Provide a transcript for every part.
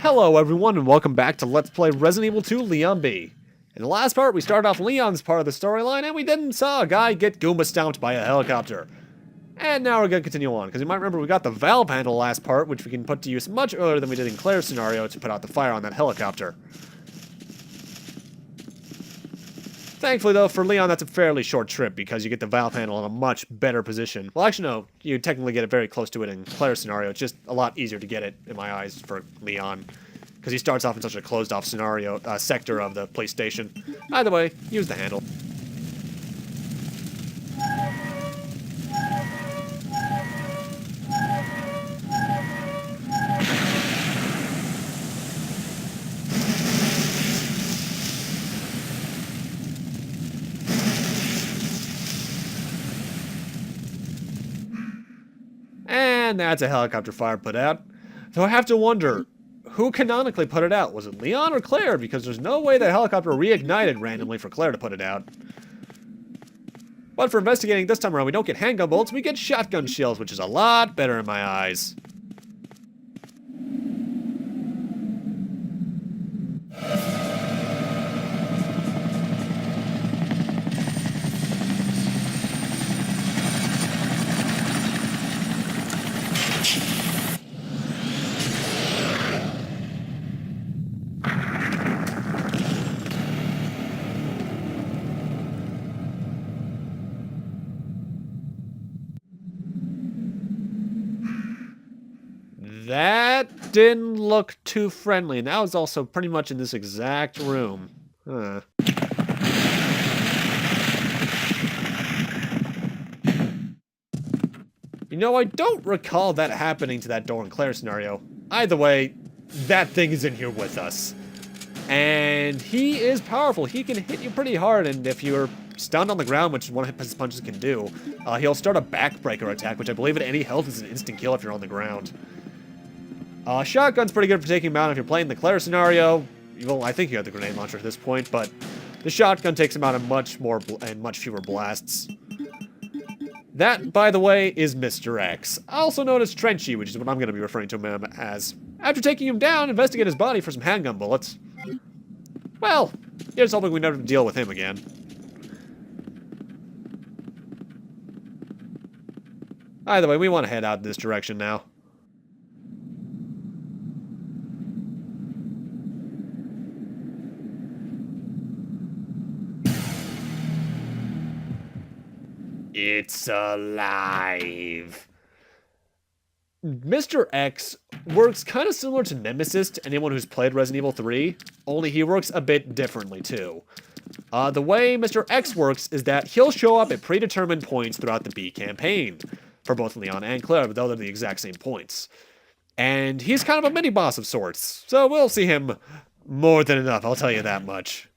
Hello everyone and welcome back to Let's Play Resident Evil 2 Leon B. In the last part we started off Leon's part of the storyline and we then saw a guy get Goomba stomped by a helicopter. And now we're going to continue on, because you might remember we got the valve handle last part, which we can put to use much earlier than we did in Claire's scenario to put out the fire on that helicopter. Thankfully though, for Leon that's a fairly short trip because you get the valve handle in a much better position. Well actually no, you technically get it very close to it in Claire's scenario, it's just a lot easier to get it in my eyes for Leon. Because he starts off in such a closed off scenario, sector of the police station. Either way, use the handle. And that's a helicopter fire put out. Though I have to wonder, who canonically put it out? Was it Leon or Claire? Because there's no way that helicopter reignited randomly for Claire to put it out. But for investigating this time around, we don't get handgun bullets, we get shotgun shells, which is a lot better in my eyes. That didn't look too friendly, and that was also pretty much in this exact room. Huh. You know, I don't recall that happening to that door in Claire's scenario. Either way, that thing is in here with us. And he is powerful. He can hit you pretty hard, and if you're stunned on the ground, which one of his punches can do, he'll start a backbreaker attack, which I believe at any health is an instant kill if you're on the ground. Shotgun's pretty good for taking him out if you're playing the Claire scenario. Well, I think you have the grenade launcher at this point, but the shotgun takes him out in much fewer blasts. That, by the way, is Mr. X, also known as Trenchy, which is what I'm going to be referring to him as. After taking him down, investigate his body for some handgun bullets. Well, here's hoping we never deal with him again. Either way, we want to head out in this direction now. It's alive. Mr. X works kind of similar to Nemesis to anyone who's played Resident Evil 3, only he works a bit differently too. The way Mr. X works is that he'll show up at predetermined points throughout the B campaign, for both Leon and Claire, but they're the exact same points. And he's kind of a mini-boss of sorts, so we'll see him more than enough, I'll tell you that much.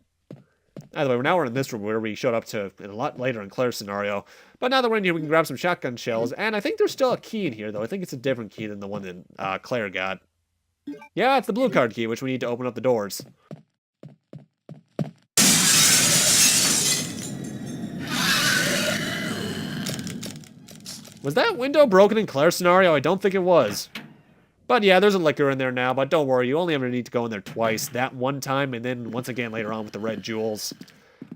Either way, now we're in this room where we showed up to a lot later in Claire's scenario. But now that we're in here, we can grab some shotgun shells. And I think there's still a key in here, though. I think it's a different key than the one that Claire got. Yeah, it's the blue card key, which we need to open up the doors. Was that window broken in Claire's scenario? I don't think it was. But yeah, there's a liquor in there now, but don't worry, you only ever need to go in there twice. That one time, and then once again later on with the red jewels.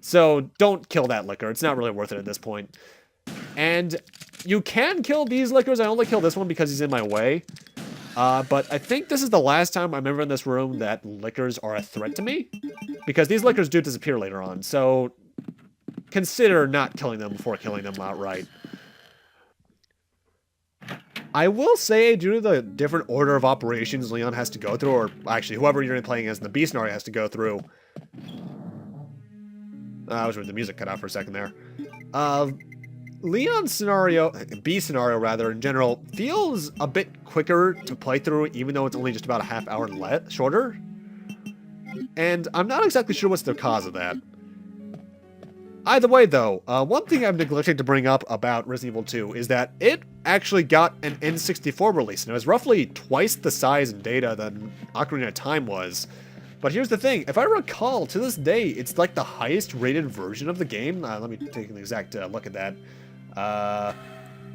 So don't kill that liquor, it's not really worth it at this point. And you can kill these liquors, I only kill this one because he's in my way. But I think this is the last time I remember in this room that liquors are a threat to me. Because these liquors do disappear later on, so consider not killing them before killing them outright. I will say, due to the different order of operations Leon has to go through, or actually whoever you're playing as in the B scenario has to go through. I was with the music cut out for a second there. Leon's scenario, B scenario rather, in general, feels a bit quicker to play through, even though it's only just about a half hour shorter. And I'm not exactly sure what's the cause of that. Either way, though, one thing I've neglected to bring up about Resident Evil 2 is that it actually got an N64 release, and it was roughly twice the size and data than Ocarina of Time was. But here's the thing, if I recall, to this day, it's like the highest rated version of the game. Let me take an exact look at that.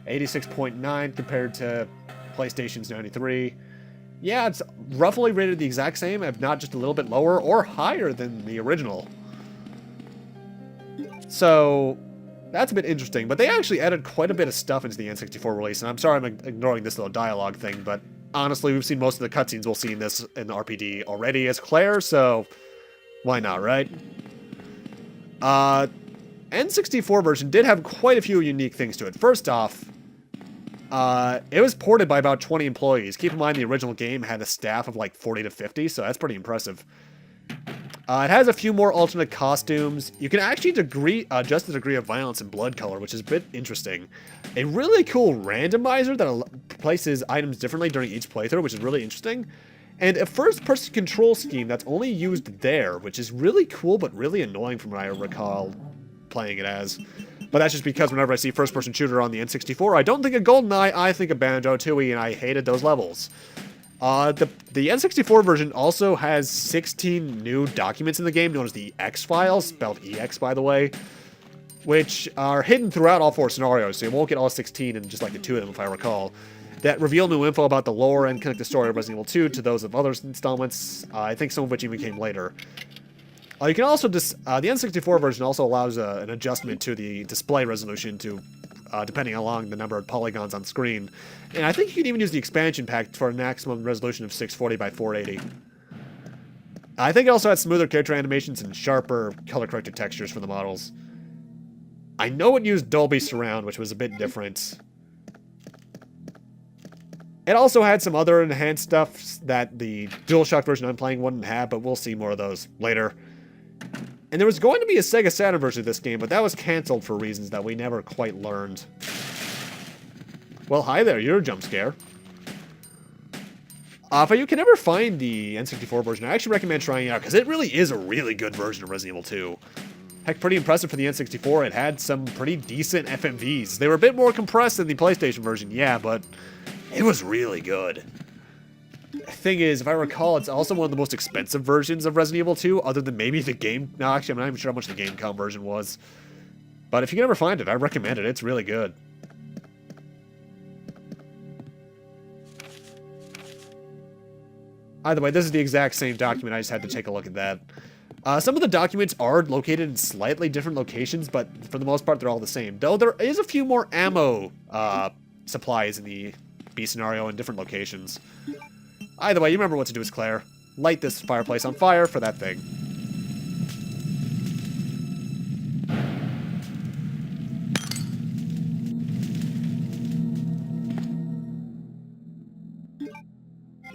86.9 compared to PlayStation's 93. Yeah, it's roughly rated the exact same, if not just a little bit lower or higher than the original. So that's a bit interesting, but they actually added quite a bit of stuff into the N64 release, and I'm sorry I'm ignoring this little dialogue thing, but honestly, we've seen most of the cutscenes we'll see in this in the RPD already as Claire, so why not, right? N64 version did have quite a few unique things to it. First off, it was ported by about 20 employees. Keep in mind the original game had a staff of like 40 to 50, so that's pretty impressive. It has a few more alternate costumes. You can actually adjust the degree of violence and blood color, which is a bit interesting. A really cool randomizer that places items differently during each playthrough, which is really interesting. And a first-person control scheme that's only used there, which is really cool but really annoying from what I recall playing it as. But that's just because whenever I see first-person shooter on the N64, I don't think of GoldenEye, I think of Banjo-Tooie, and I hated those levels. The N64 version also has 16 new documents in the game, known as the X files, spelled EX by the way, which are hidden throughout all 4 scenarios, so you won't get all 16 in just like the 2 of them if I recall, that reveal new info about the lore and connect the story of Resident Evil 2 to those of other installments, I think some of which even came later. You can also, the N64 version also allows an adjustment to the display resolution to depending along the number of polygons on screen. And I think you can even use the expansion pack for a maximum resolution of 640 by 480. I think it also has smoother character animations and sharper color-corrected textures for the models. I know it used Dolby Surround, which was a bit different. It also had some other enhanced stuff that the DualShock version I'm playing wouldn't have, but we'll see more of those later. And there was going to be a Sega Saturn version of this game, but that was cancelled for reasons that we never quite learned. Well, hi there, you're a jump scare. If you can ever find the N64 version, I actually recommend trying it out, because it really is a really good version of Resident Evil 2. Heck, pretty impressive for the N64. It had some pretty decent FMVs. They were a bit more compressed than the PlayStation version, yeah, but it was really good. Thing is, if I recall, it's also one of the most expensive versions of Resident Evil 2, other than maybe the game. No, actually, I'm not even sure how much the GameCom version was. But if you can ever find it, I recommend it. It's really good. Either way, this is the exact same document. I just had to take a look at that. Some of the documents are located in slightly different locations, but for the most part, they're all the same. Though there is a few more ammo supplies in the B scenario in different locations. Either way, you remember what to do as Claire. Light this fireplace on fire for that thing.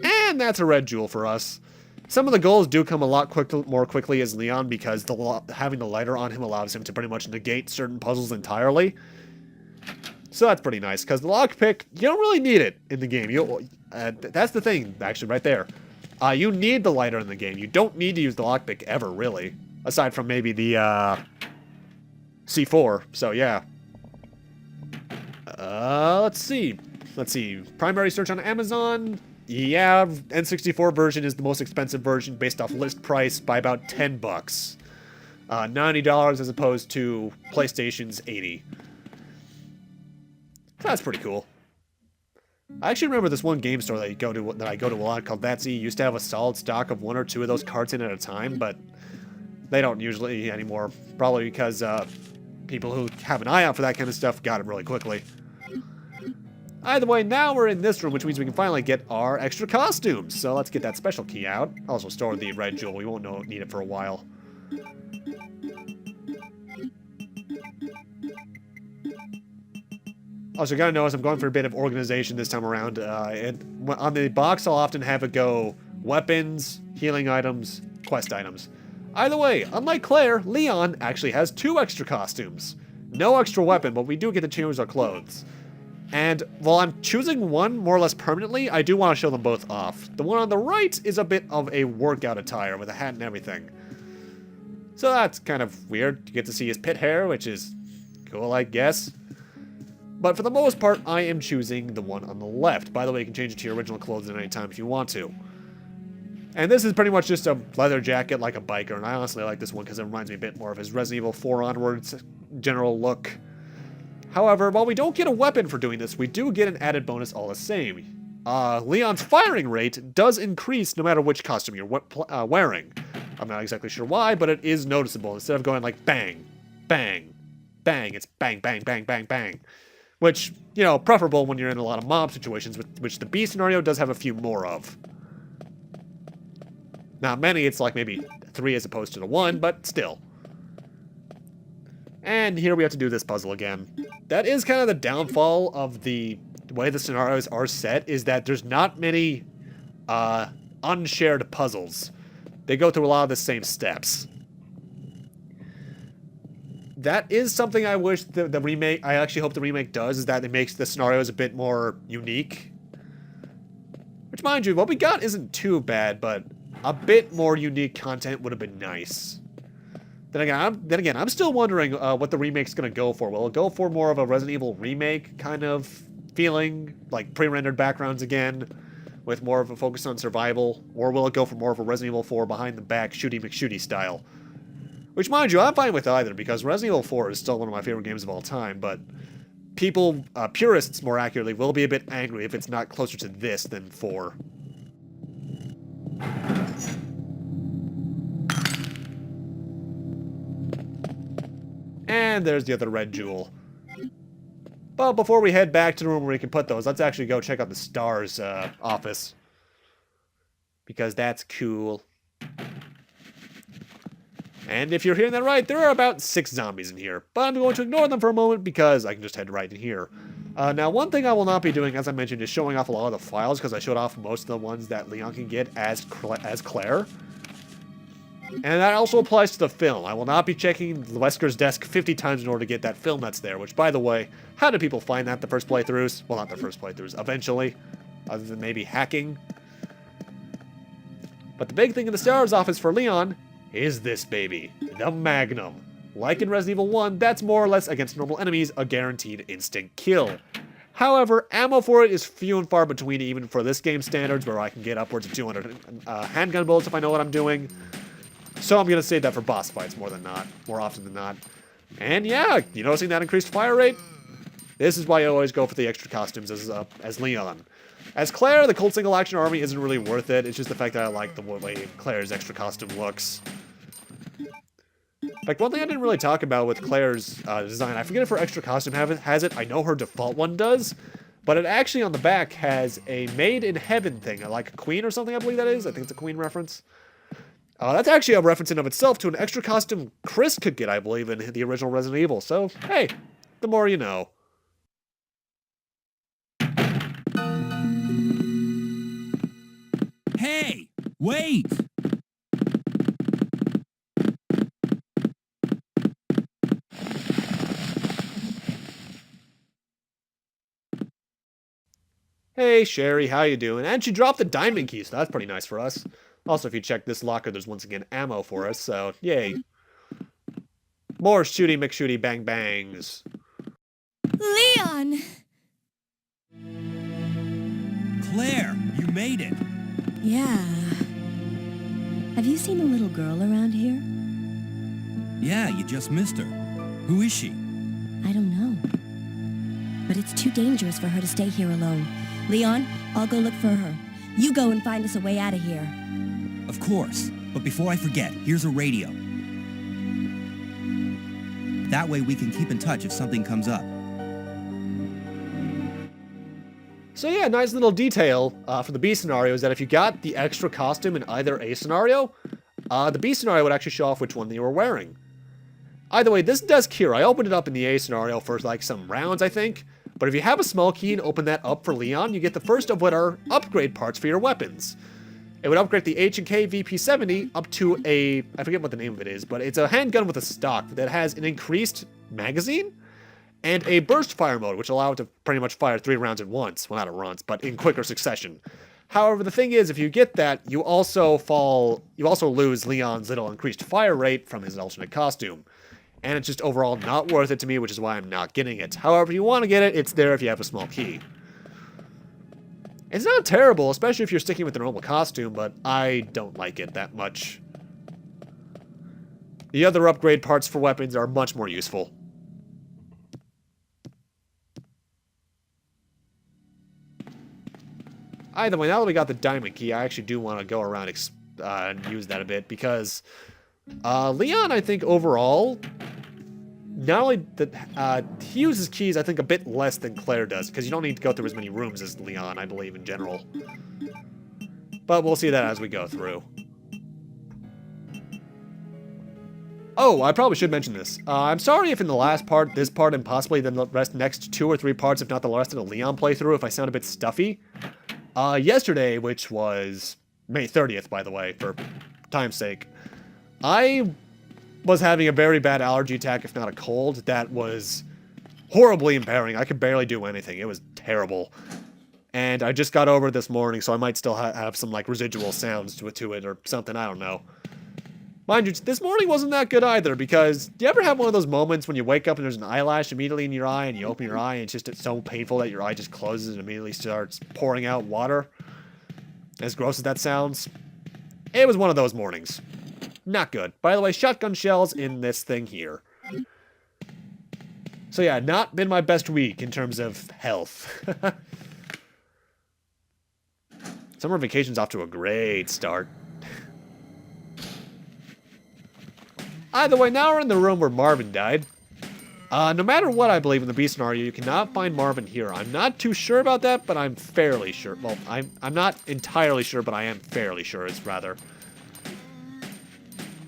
And that's a red jewel for us. Some of the goals do come a lot more quickly as Leon because having the lighter on him allows him to pretty much negate certain puzzles entirely. So that's pretty nice, because the lockpick, you don't really need it in the game. That's the thing, actually, right there. You need the lighter in the game. You don't need to use the lockpick ever, really. Aside from maybe the C4, so yeah. Let's see. Primary search on Amazon. Yeah, N64 version is the most expensive version based off list price by about $10. $90 as opposed to PlayStation's $80. That's pretty cool. I actually remember this one game store that I go to a lot called That's E used to have a solid stock of 1 or 2 of those carts in at a time, but they don't usually anymore. Probably because people who have an eye out for that kind of stuff got it really quickly. Either way, now we're in this room, which means we can finally get our extra costumes. So let's get that special key out. Also store the red jewel. We won't need it for a while. Also, you gotta notice I'm going for a bit of organization this time around. On the box, I'll often have it go weapons, healing items, quest items. Either way, unlike Claire, Leon actually has 2 extra costumes. No extra weapon, but we do get to change our clothes. And while I'm choosing one more or less permanently, I do want to show them both off. The one on the right is a bit of a workout attire with a hat and everything. So that's kind of weird. You get to see his pit hair, which is cool, I guess. But for the most part, I am choosing the one on the left. By the way, you can change it to your original clothes at any time if you want to. And this is pretty much just a leather jacket like a biker, and I honestly like this one because it reminds me a bit more of his Resident Evil 4 onwards general look. However, while we don't get a weapon for doing this, we do get an added bonus all the same. Leon's firing rate does increase no matter which costume you're wearing. I'm not exactly sure why, but it is noticeable. Instead of going like bang, bang, bang, it's bang, bang, bang, bang, bang. Which, you know, preferable when you're in a lot of mob situations, which the B scenario does have a few more of. Not many, it's like maybe 3 as opposed to the 1, but still. And here we have to do this puzzle again. That is kind of the downfall of the way the scenarios are set, is that there's not many unshared puzzles. They go through a lot of the same steps. That is something I wish the remake, I actually hope the remake does, is that it makes the scenarios a bit more unique. Which, mind you, what we got isn't too bad, but a bit more unique content would have been nice. Then again, I'm still wondering what the remake's going to go for. Will it go for more of a Resident Evil remake kind of feeling, like pre-rendered backgrounds again, with more of a focus on survival? Or will it go for more of a Resident Evil 4 behind-the-back shooty McShooty style? Which, mind you, I'm fine with either, because Resident Evil 4 is still one of my favorite games of all time, but people, purists more accurately, will be a bit angry if it's not closer to this than 4. And there's the other red jewel. But before we head back to the room where we can put those, let's actually go check out the S.T.A.R.S office. Because that's cool. And if you're hearing that right, there are about 6 zombies in here. But I'm going to ignore them for a moment because I can just head right in here. Now, one thing I will not be doing, as I mentioned, is showing off a lot of the files, because I showed off most of the ones that Leon can get as Claire. And that also applies to the film. I will not be checking Wesker's desk 50 times in order to get that film that's there, which, by the way, how do people find that the first playthroughs? Well, not the first playthroughs, eventually, other than maybe hacking. But the big thing in the S.T.A.R.S office for Leon is this baby, the Magnum. Like in Resident Evil 1, that's more or less against normal enemies a guaranteed instant kill. However, ammo for it is few and far between even for this game's standards, where I can get upwards of 200 handgun bullets if I know what I'm doing. So I'm going to save that for boss fights more often than not. And yeah, you noticing that increased fire rate? This is why I always go for the extra costumes as Leon. As Claire, the cold single action army isn't really worth it. It's just the fact that I like the way Claire's extra costume looks. In fact, one thing I didn't really talk about with Claire's design, I forget if her extra costume has it. I know her default one does. But it actually on the back has a made in heaven thing, like a queen or something, I believe that is. I think it's a queen reference. That's actually a reference in of itself to an extra costume Chris could get, I believe, in the original Resident Evil. So, hey, the more you know. Hey, wait! Hey, Sherry, how you doing? And she dropped the diamond key, so that's pretty nice for us. Also, if you check this locker, there's once again ammo for us, so yay. More shooty McShooty bang bangs. Leon! Claire, you made it! Yeah. Have you seen a little girl around here? Yeah, you just missed her. Who is she? I don't know. But it's too dangerous for her to stay here alone. Leon, I'll go look for her. You go and find us a way out of here. Of course. But before I forget, here's a radio. That way we can keep in touch if something comes up. So yeah, nice little detail for the B scenario is that if you got the extra costume in either A scenario, the B scenario would actually show off which one you were wearing. Either way, this desk here, I opened it up in the A scenario for like some rounds, I think. But if you have a small key and open that up for Leon, you get the first of what are upgrade parts for your weapons. It would upgrade the H&K VP70 up to a, I forget what the name of it is, but it's a handgun with a stock that has an increased magazine and a burst fire mode, which allow it to pretty much fire 3 rounds at once. Well, not at once, but in quicker succession. However, the thing is, if you get that, you also lose Leon's little increased fire rate from his alternate costume. And it's just overall not worth it to me, which is why I'm not getting it. However, if you want to get it, it's there if you have a small key. It's not terrible, especially if you're sticking with the normal costume, but I don't like it that much. The other upgrade parts for weapons are much more useful. Either way, now that we got the diamond key, I actually do want to go around and use that a bit, because Leon, I think, overall, not only that he uses keys, I think, a bit less than Claire does, because you don't need to go through as many rooms as Leon, I believe, in general. But we'll see that as we go through. Oh, I probably should mention this. I'm sorry if in the last part, this part, and possibly the next 2 or 3 parts, if not the rest of the Leon playthrough, if I sound a bit stuffy. Yesterday, which was May 30th, by the way, for time's sake, I was having a very bad allergy attack, if not a cold, that was horribly impairing. I could barely do anything. It was terrible. And I just got over it this morning, so I might still have some, like, residual sounds to it or something, I don't know. Mind you, this morning wasn't that good either, because do you ever have one of those moments when you wake up and there's an eyelash immediately in your eye, and you open your eye and it's so painful that your eye just closes and immediately starts pouring out water? As gross as that sounds, it was one of those mornings. Not good. By the way, shotgun shells in this thing here. So yeah, not been my best week in terms of health. Summer vacation's off to a great start. Either way, now we're in the room where Marvin died. No matter what I believe in the B scenario, you cannot find Marvin here. I'm not too sure about that, but I'm fairly sure. Well, I'm not entirely sure, but I am fairly sure, it's rather.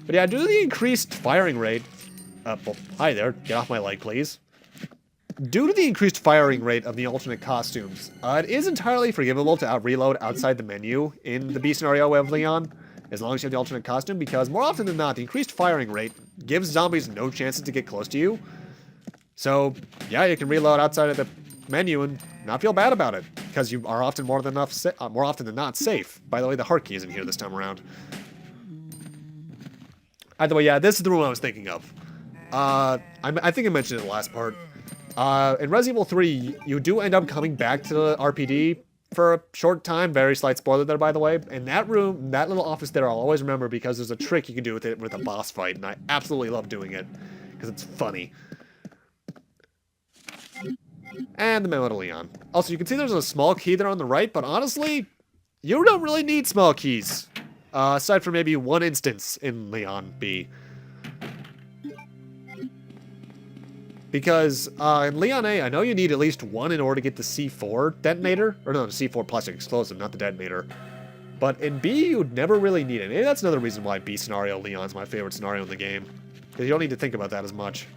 But yeah, due to the increased firing rate... well, hi there. Get off my leg, please. Due to the increased firing rate of the alternate costumes, it is entirely forgivable to reload outside the menu in the B scenario of Leon, as long as you have the alternate costume, because more often than not, the increased firing rate gives zombies no chances to get close to you. So, yeah, you can reload outside of the menu and not feel bad about it, because you are often more often than not safe. By the way, the heart key isn't here this time around. Either way, yeah, this is the room I was thinking of. I think I mentioned it in the last part. In Resident Evil 3, you do end up coming back to the RPD for a short time. Very slight spoiler there, by the way. And that room, that little office there, I'll always remember because there's a trick you can do with it with a boss fight, and I absolutely love doing it because it's funny. And the Memo to Leon. Also, you can see there's a small key there on the right, but honestly, you don't really need small keys. Aside from maybe one instance in Leon B. Because in Leon A, I know you need at least one in order to get the C4 detonator. Or no, the C4 plastic explosive, not the detonator. But in B, you'd never really need it. Maybe that's another reason why B scenario Leon's my favorite scenario in the game. Because you don't need to think about that as much.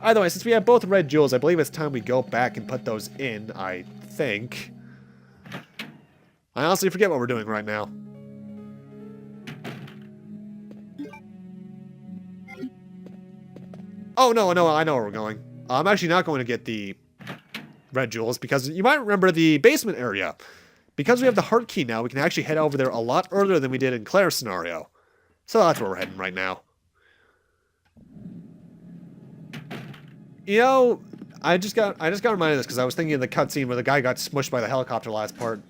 Either way, since we have both red jewels, I believe it's time we go back and put those in, I think. I honestly forget what we're doing right now. Oh, no, I know where we're going. I'm actually not going to get the red jewels because you might remember the basement area. Because we have the heart key now, we can actually head over there a lot earlier than we did in Claire's scenario. So that's where we're heading right now. You know, I just got reminded of this because I was thinking of the cutscene where the guy got smushed by the helicopter last part.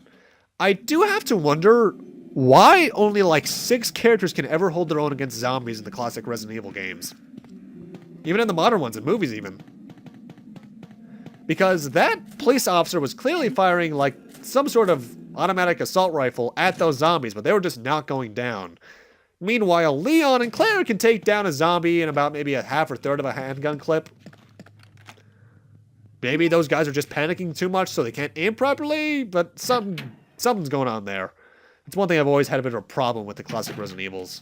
I do have to wonder why only like 6 characters can ever hold their own against zombies in the classic Resident Evil games. Even in the modern ones, in movies even. Because that police officer was clearly firing like some sort of automatic assault rifle at those zombies, but they were just not going down. Meanwhile, Leon and Claire can take down a zombie in about maybe a half or third of a handgun clip. Maybe those guys are just panicking too much so they can't aim properly, but something's going on there. It's one thing I've always had a bit of a problem with the classic Resident Evils.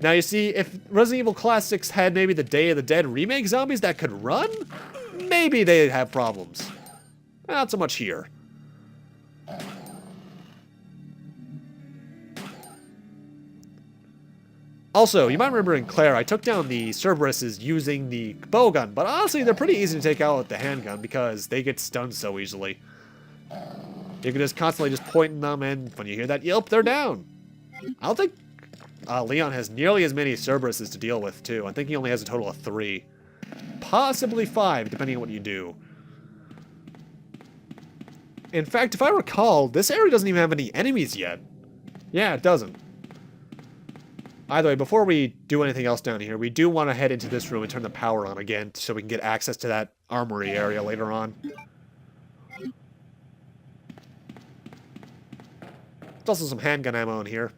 Now, you see, if Resident Evil Classics had maybe the Day of the Dead remake zombies that could run, maybe they'd have problems. Not so much here. Also, you might remember in Claire, I took down the Cerberuses using the bowgun, but honestly, they're pretty easy to take out with the handgun because they get stunned so easily. You can just constantly just point them, and when you hear that yelp, they're down. I don't think Leon has nearly as many Cerberuses to deal with, too. I think he only has a total of 3. Possibly 5, depending on what you do. In fact, if I recall, this area doesn't even have any enemies yet. Yeah, it doesn't. Either way, before we do anything else down here, we do want to head into this room and turn the power on again so we can get access to that armory area later on. There's also some handgun ammo in here.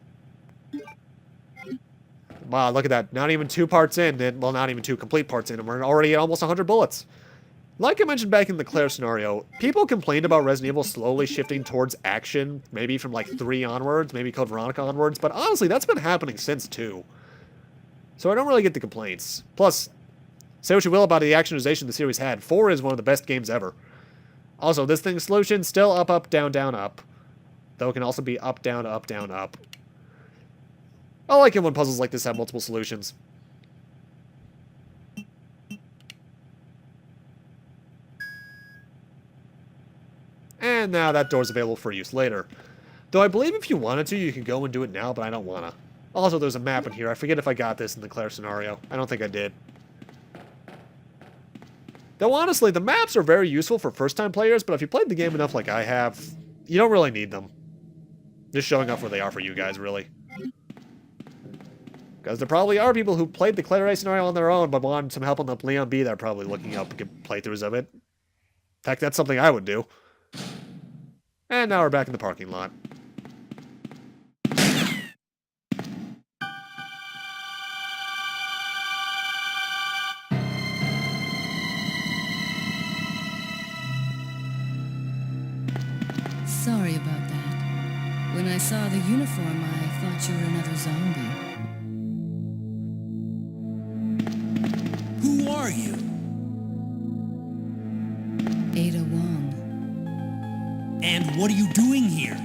Wow, look at that. Not even 2 parts in, and, well, not even 2 complete parts in, and we're already at almost 100 bullets. Like I mentioned back in the Claire scenario, people complained about Resident Evil slowly shifting towards action, maybe from like 3 onwards, maybe Code Veronica onwards, but honestly, that's been happening since 2. So I don't really get the complaints. Plus, say what you will about the actionization the series had, 4 is one of the best games ever. Also, this thing's solution, still up, up, down, down, up. Though it can also be up, down, up, down, up. I like it when puzzles like this have multiple solutions. And now that door's available for use later. Though I believe if you wanted to, you can go and do it now, but I don't wanna. Also, there's a map in here. I forget if I got this in the Claire scenario. I don't think I did. Though honestly, the maps are very useful for first-time players, but if you played the game enough like I have, you don't really need them. Just showing off where they are for you guys, really. Because there probably are people who played the Claire A scenario on their own, but wanted some help on the Leon B that are probably looking up playthroughs of it. In fact, that's something I would do. And now we're back in the parking lot. Sorry about that. When I saw the uniform, I thought you were another zombie. Who are you? Ada Wong. And what are you doing here?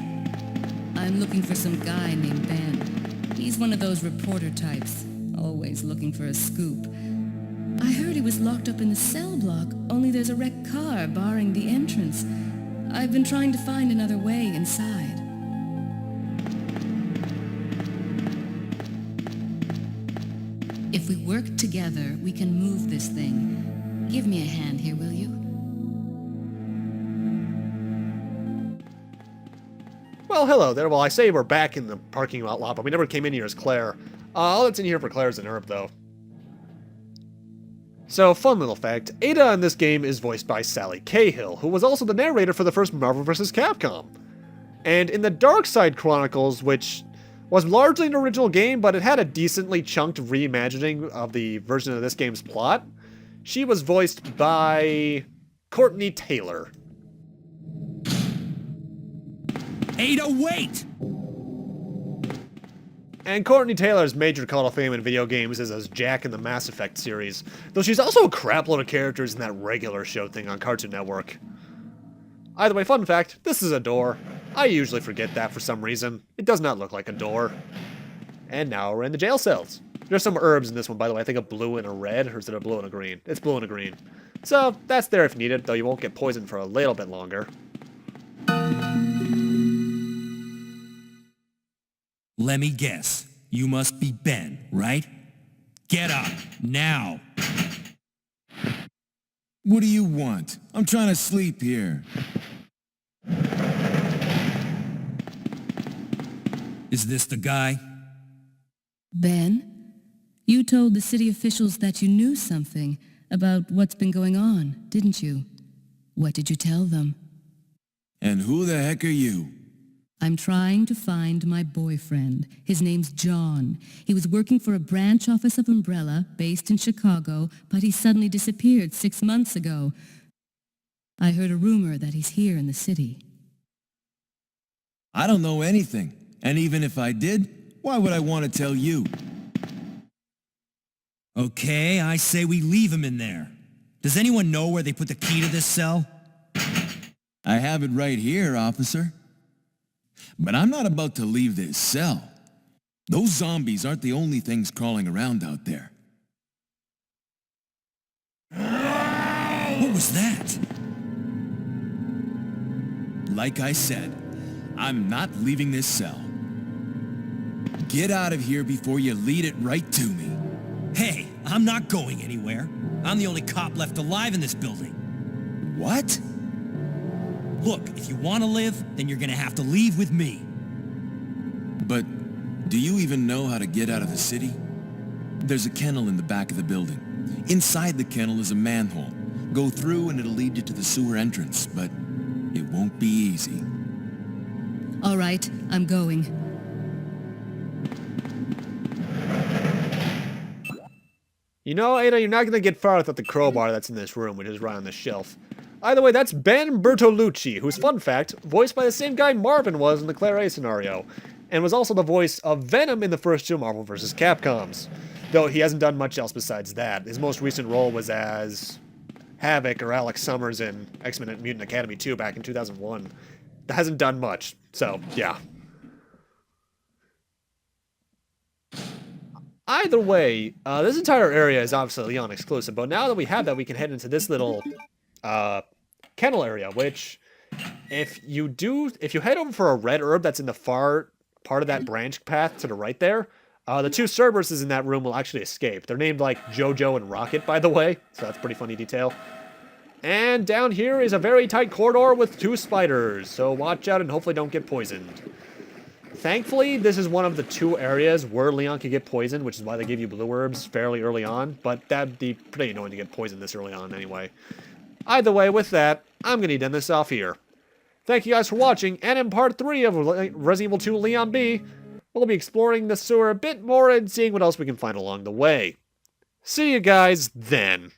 I'm looking for some guy named Ben. He's one of those reporter types, always looking for a scoop. I heard he was locked up in the cell block, only there's a wrecked car barring the entrance. I've been trying to find another way inside. If we work together, we can move this thing. Give me a hand here, will you? Well, hello there. Well, I say we're back in the parking lot, but we never came in here as Claire. All that's in here for Claire is an herb, though. So, fun little fact, Ada in this game is voiced by Sally Cahill, who was also the narrator for the first Marvel vs. Capcom. And in the Dark Side Chronicles, which was largely an original game, but it had a decently chunked reimagining of the version of this game's plot, she was voiced by Courtney Taylor. Ada, wait! And Courtney Taylor's major call to fame in video games is as Jack in the Mass Effect series, though she's also a crapload of characters in that regular show thing on Cartoon Network. Either way, fun fact, this is a door. I usually forget that for some reason. It does not look like a door. And now we're in the jail cells. There's some herbs in this one, by the way. I think a blue and a red, or is it a blue and a green? It's blue and a green. So, that's there if needed, though you won't get poisoned for a little bit longer. Let me guess. You must be Ben, right? Get up, now! What do you want? I'm trying to sleep here. Is this the guy? Ben, you told the city officials that you knew something about what's been going on, didn't you? What did you tell them? And who the heck are you? I'm trying to find my boyfriend. His name's John. He was working for a branch office of Umbrella based in Chicago, but he suddenly disappeared 6 months ago. I heard a rumor that he's here in the city. I don't know anything. And even if I did, why would I want to tell you? Okay, I say we leave him in there. Does anyone know where they put the key to this cell? I have it right here, officer. But I'm not about to leave this cell. Those zombies aren't the only things crawling around out there. What was that? Like I said, I'm not leaving this cell. Get out of here before you lead it right to me. Hey, I'm not going anywhere. I'm the only cop left alive in this building. What? Look, if you want to live, then you're gonna have to leave with me. But do you even know how to get out of the city? There's a kennel in the back of the building. Inside the kennel is a manhole. Go through and it'll lead you to the sewer entrance, but it won't be easy. All right, I'm going. You know, Ada, you're not going to get far without the crowbar that's in this room, which is right on the shelf. Either way, that's Ben Bertolucci, who's, fun fact, voiced by the same guy Marvin was in the Claire A scenario, and was also the voice of Venom in the first two Marvel vs. Capcoms. Though he hasn't done much else besides that. His most recent role was as Havoc or Alex Summers in X-Men Mutant Academy 2 back in 2001. That hasn't done much, so yeah. Either way, this entire area is obviously Leon exclusive, but now that we have that, we can head into this little kennel area, which if you head over for a red herb that's in the far part of that branch path to the right there, the two Cerberuses in that room will actually escape. They're named like Jojo and Rocket, by the way, so that's a pretty funny detail. And down here is a very tight corridor with two spiders, so watch out and hopefully don't get poisoned. Thankfully, this is one of the two areas where Leon could get poisoned, which is why they give you blue herbs fairly early on, but that'd be pretty annoying to get poisoned this early on anyway. Either way, with that, I'm going to end this off here. Thank you guys for watching, and in part 3 of Resident Evil 2 Leon B, we'll be exploring the sewer a bit more and seeing what else we can find along the way. See you guys then.